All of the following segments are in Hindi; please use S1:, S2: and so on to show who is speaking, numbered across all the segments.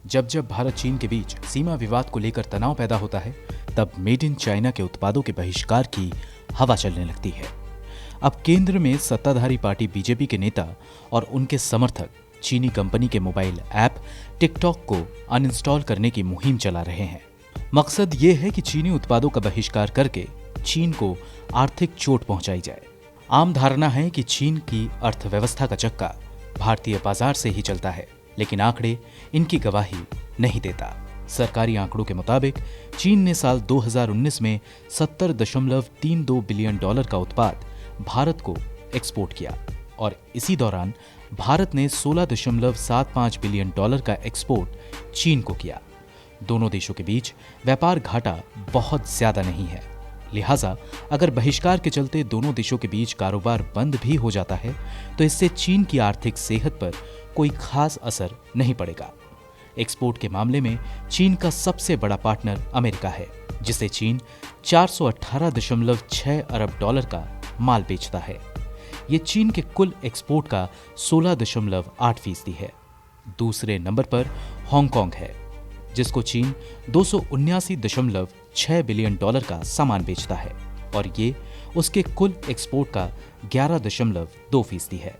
S1: जब जब भारत चीन के बीच सीमा विवाद को लेकर तनाव पैदा होता है, तब मेड इन चाइना के उत्पादों के बहिष्कार की हवा चलने लगती है। अब केंद्र में सत्ताधारी पार्टी बीजेपी के नेता और उनके समर्थक चीनी कंपनी के मोबाइल ऐप टिकटॉक को अनइंस्टॉल करने की मुहिम चला रहे हैं। मकसद ये है कि चीनी उत्पादों का बहिष्कार करके चीन को आर्थिक चोट पहुंचाई जाए। आम धारणा है कि चीन की अर्थव्यवस्था का चक्का भारतीय बाजार से ही चलता है, लेकिन आंकड़े इनकी गवाही नहीं देता। सरकारी आंकड़ों के मुताबिक चीन ने साल 2019 में $70.32 बिलियन का उत्पाद भारत को एक्सपोर्ट किया और इसी दौरान भारत ने $16.75 बिलियन का एक्सपोर्ट चीन को किया। दोनों देशों के बीच व्यापार घाटा बहुत ज्यादा नहीं है, लिहाजा अगर बहिष्कार के चलते दोनों देशों के बीच कारोबार बंद भी हो जाता है तो इससे चीन की आर्थिक सेहत पर कोई खास असर नहीं पड़ेगा। एक्सपोर्ट के मामले में चीन का सबसे बड़ा पार्टनर अमेरिका है, जिसे चीन $418.6 अरब का माल बेचता है। ये चीन के कुल एक्सपोर्ट का 16.8% है। दूसरे नंबर पर हांगकांग है, जिसको चीन $279.6 बिलियन का सामान बेचता है और ये उसके कुल एक्सपोर्ट का 11.2% है।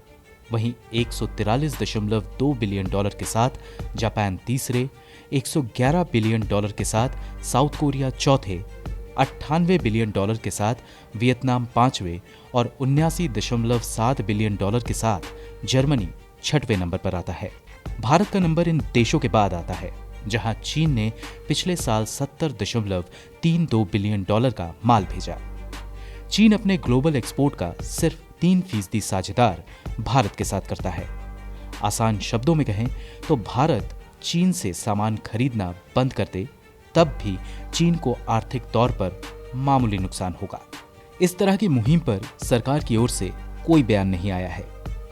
S1: वहीं $143.2 बिलियन के साथ जापान तीसरे, $111 बिलियन के साथ साउथ कोरिया चौथे, $98 बिलियन के साथ वियतनाम पांचवें और $79.7 बिलियन के साथ जर्मनी छठवें नंबर पर आता है। भारत का नंबर इन देशों के बाद आता है, जहां चीन ने पिछले साल $70.32 बिलियन का माल भेजा। चीन अपने ग्लोबल एक्सपोर्ट का सिर्फ 3% साझेदार भारत के साथ करता है। आसान शब्दों में कहें तो भारत चीन से सामान खरीदना बंद कर दे, तब भी चीन को आर्थिक तौर पर मामूली नुकसान होगा। इस तरह की मुहिम पर सरकार की ओर से कोई बयान नहीं आया है।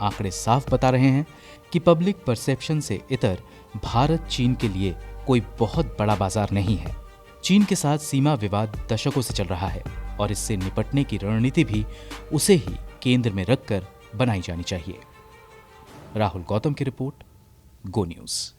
S1: आंकड़े साफ बता रहे हैं कि पब्लिक परसेप्शन से इतर भारत चीन के लिए कोई बहुत बड़ा बाजार नहीं है। चीन के साथ सीमा विवाद दशकों से चल रहा है और इससे निपटने की रणनीति भी उसे ही केंद्र में रखकर बनाई जानी चाहिए। राहुल गौतम की रिपोर्ट, गो न्यूज़।